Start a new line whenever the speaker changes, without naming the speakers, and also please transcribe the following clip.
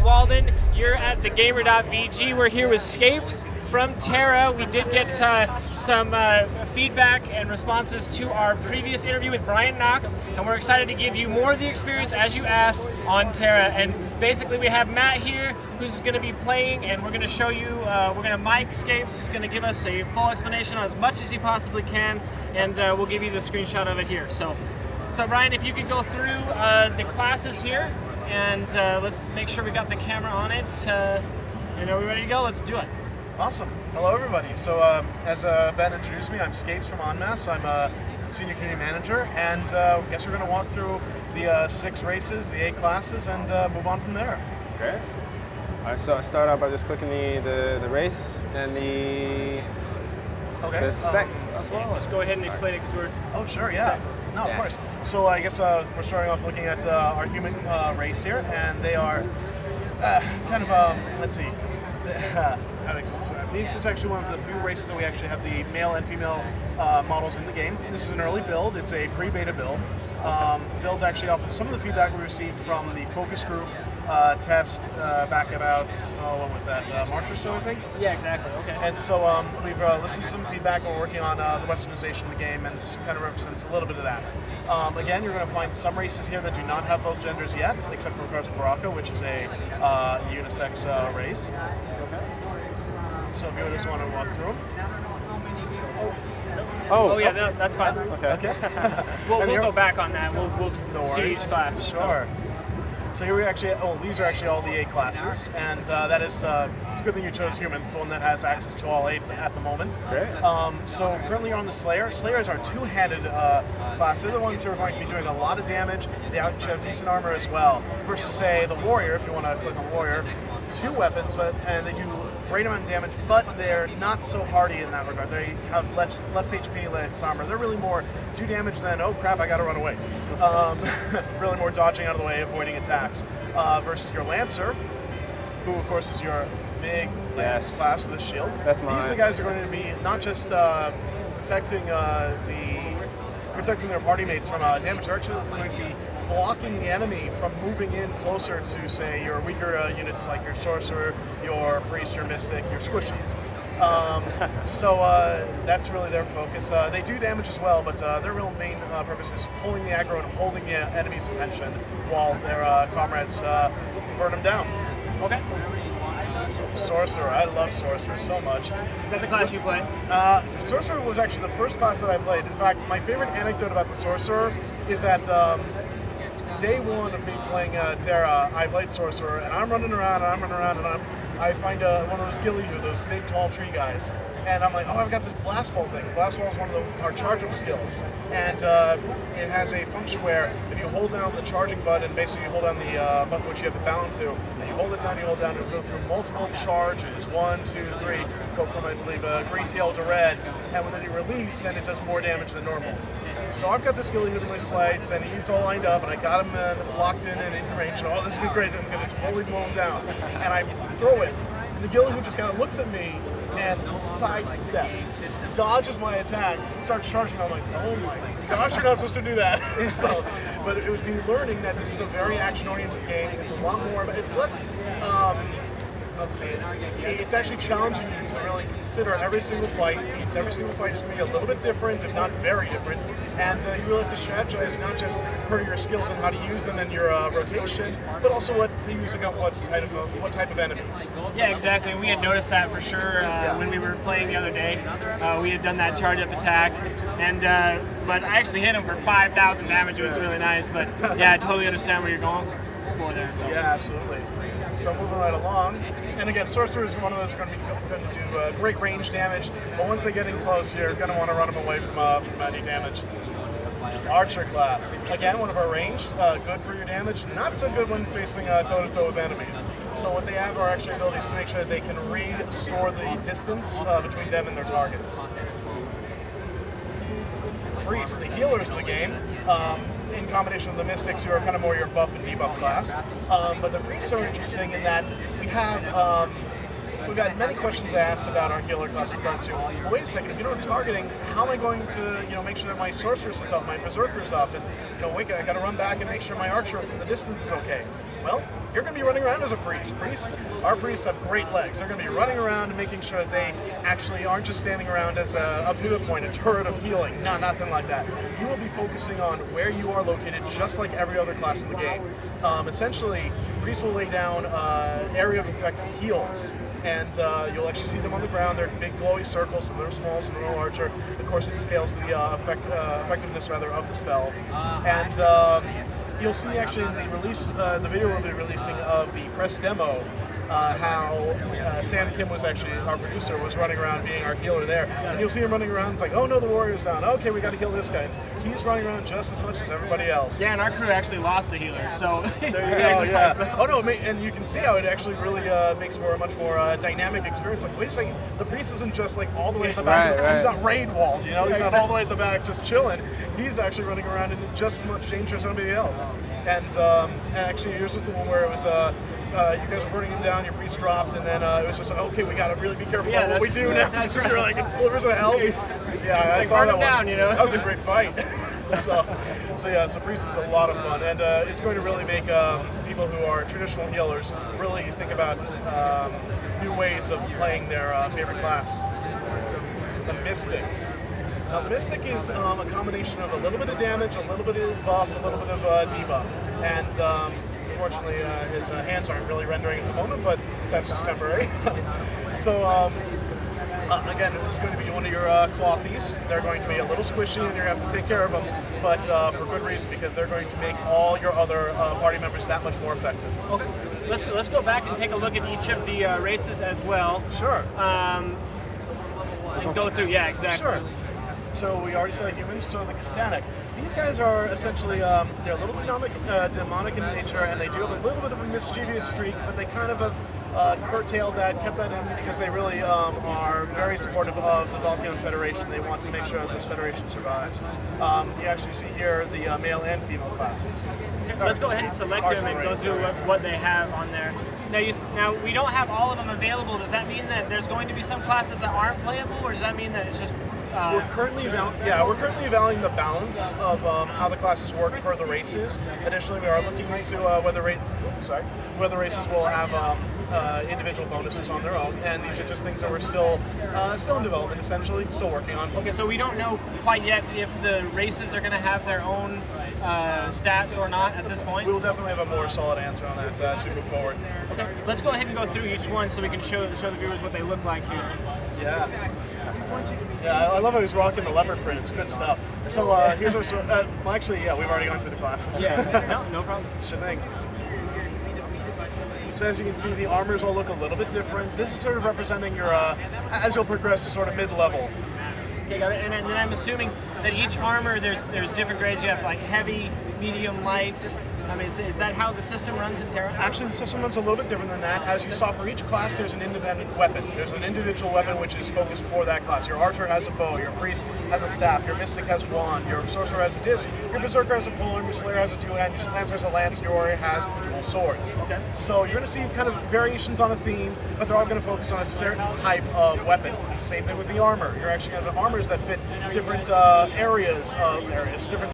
Walden. You're at thegamer.vg. We're here with Scapes from TERA. We did get some feedback and responses to our previous interview with Brian Knox, and we're excited to give you more of the experience as you asked on TERA. And basically we have Matt here who's going to be playing, and we're going to show you, we're going to mic Scapes, who's going to give us a full explanation on as much as he possibly can, and we'll give you the screenshot of it here. So Brian, if you could go through the classes here, and let's make sure we got the camera on it. And are we ready to go? Let's do it.
Awesome. Hello, everybody. So, as Ben introduced me, I'm Scapes from Enmasse. I'm a senior community manager, and I guess we're going to walk through the 6 races, the 8 classes, and move on from there.
Great. All right, so I start out by just clicking the race and the sex as well.
Just go ahead and explain it, because we're...
Oh, sure, yeah. No, of course. So I guess we're starting off looking at our human race here, and they are kind of, let's see, this is actually one of the few races that we actually have the male and female models in the game. This is an early build. It's a pre-beta build. Builds actually off of some of the feedback we received from the focus group test back about, when was that, March or so, I think?
Yeah, exactly, okay.
And so we've listened to some feedback, and we're working on the westernization of the game, and this kind of represents a little bit of that. Again, you're going to find some races here that do not have both genders yet, except for, of course, the Baraka, which is a unisex race. So if you just want to walk through them.
Oh yeah, no, that's fine.
Okay.
We'll go back on that. We'll see each class.
Sure. So here we actually, these are actually all the 8 classes, and that is, it's a good thing you chose human. It's the one that has access to all 8 at the moment.
Great.
So currently you're on the Slayer. Slayer is our 2-handed class. They're the ones who are going to be doing a lot of damage. They actually have decent armor as well. Versus, say, the Warrior, if you want to click on Warrior, 2 weapons, and they do great amount of damage, but they're not so hardy in that regard. They have less HP, less armor. They're really more do damage than, oh crap, I gotta run away. Really more dodging out of the way, avoiding attacks. Versus your Lancer, who of course is your big lance class with a shield.
That's mine.
These are the guys who are going to be not just protecting their party mates from damage, they're actually going to be blocking the enemy from moving in closer to, say, your weaker units like your Sorcerer, your Priest, your Mystic, your Squishies. So that's really their focus. They do damage as well, but their real main purpose is pulling the aggro and holding the enemy's attention while their comrades burn them down.
Okay.
Sorcerer, I love Sorcerer so much.
That's the class you play?
Sorcerer was actually the first class that I played. In fact, my favorite anecdote about the Sorcerer is that day 1 of me playing TERA, I played Sorcerer, and I'm running around, and I find one of those Gilliu, those big, tall tree guys, and I'm like, oh, I've got this Blast Ball thing. Blast Ball is one of our charge-up skills, and it has a function where if you hold down the charging button, basically you hold down the button which you have it bound to, and you hold it down, it'll go through multiple charges, 1, 2, 3, go from, I believe, green tail to red, and when you release, and it does more damage than normal. So I've got this Gilliu in my sights, and he's all lined up, and I got him locked in and in range, and oh, this will be great, I'm going to totally blow him down. And I throw it, and the Gilliu just kind of looks at me and sidesteps, dodges my attack, starts charging. I'm like, oh my gosh, you're not supposed to do that. So, but it was me learning that this is a very action-oriented game. It's a lot more, but it's less, let's see, it's actually challenging you to really consider every single fight. Every single fight is going to be a little bit different, if not very different, and you really have to strategize not just per your skills and how to use them in your rotation, but also what to use against what type of enemies.
Yeah, exactly. We had noticed that for sure when we were playing the other day. We had done that charge-up attack, and but I actually hit him for 5,000 damage. It was really nice, but yeah, I totally understand where you're going for there. So.
Yeah, absolutely. So moving right along, and again, Sorcerer is one of those who are going to do great range damage, but once they get in close, you're going to want to run them away from any damage. Archer class, again, one of our ranged, good for your damage, not so good when facing toe-to-toe with enemies. So what they have are actually abilities to make sure that they can restore the distance between them and their targets. Priests, the healers of the game, in combination with the Mystics, who are kind of more your buff and debuff class. But the Priests are interesting in that we have we've had many questions asked about our healer class with regards to, well, wait a second, if you don't have targeting, how am I going to, make sure that my sorceress is up, my berserker's up, and, wait, I gotta run back and make sure my archer from the distance is okay. Well, you're going to be running around as a priest. Our priests have great legs. They're going to be running around and making sure that they actually aren't just standing around as a pivot point, a turret of healing. No, nothing like that. You will be focusing on where you are located, just like every other class in the game. Essentially, priests will lay down area of effect heals, and you'll actually see them on the ground. They're big glowy circles, some are small, some are larger. Of course, it scales the effectiveness rather of the spell, and you'll see actually in the release, the video we'll be releasing of the press demo, how Sam Kim was actually our producer, was running around being our healer there. And you'll see him running around, it's like, oh no, the warrior's down. Okay, we got to kill this guy. He's running around just as much as everybody else.
Yeah, and our crew actually lost the healer, so.
There you go, yeah. Oh no, and you can see how it actually really makes for a much more dynamic experience. Like, wait a second, the priest isn't just like all the way at the back.
Right.
He's not raid walled, he's not all the way at the back just chilling. He's actually running around in just as much danger as anybody else. And actually, yours was the one where it was you guys were burning him down, your priest dropped, and then it was just like, okay, we gotta really be careful about what we do now.
That's
Because
right.
you're like, it's slivers of hell. Yeah, I saw
burn
that
him
one.
down,
That was a great fight. So priest is a lot of fun, and it's going to really make people who are traditional healers really think about new ways of playing their favorite class. The Mystic. Now, the Mystic is a combination of a little bit of damage, a little bit of buff, a little bit of debuff, and unfortunately his hands aren't really rendering at the moment, but that's just temporary. So again, this is going to be one of your clothies. They're going to be a little squishy, and you're going to have to take care of them, but for good reason, because they're going to make all your other party members that much more effective.
Okay, let's go back and take a look at each of the races as well.
Sure.
And go through, yeah, exactly.
Sure. So we already saw humans, so the Castanic. These guys are essentially, they're a little demonic in nature, and they do have a little bit of a mischievous streak, but they kind of have curtailed that, kept that in, because they really are very supportive of the Valkyrian Federation. They want to make sure that this Federation survives. You actually see here the male and female classes.
Let's go ahead and select them and go through what they have on there. Now, we don't have all of them available. Does that mean that there's going to be some classes that aren't playable, or does that mean that it's just...
We're currently evaluating the balance of how the classes work for the races. Additionally, we are looking into whether races will have individual bonuses on their own, and these are just things that we're still in development, essentially, still working on.
Okay, so we don't know quite yet if the races are going to have their own stats or not at this point?
We will definitely have a more solid answer on that as we move forward.
Okay, let's go ahead and go through each one so we can show the viewers what they look like here.
Yeah, I love how he's rocking the leopard print. It's good stuff. So here's our well, actually, yeah, we've already gone through the classes.
Yeah, no problem.
Sure thing. So as you can see, the armors all look a little bit different. This is sort of representing your, as you'll progress, sort of mid-level.
Okay, got it. And then I'm assuming that each armor, there's different grades. You have like heavy, medium, light. I mean, is that how the system runs in TERA?
Actually, the system runs a little bit different than that. As you saw, for each class, there's an independent weapon. There's an individual weapon which is focused for that class. Your archer has a bow, your priest has a staff, your mystic has wand, your sorcerer has a disc, your berserker has a pole, your slayer has a two-hand, your lancer has a lance, and your warrior has dual swords. Okay. So you're going to see kind of variations on a theme, but they're all going to focus on a certain type of weapon. Same thing with the armor. You're actually going to have armors that fit different different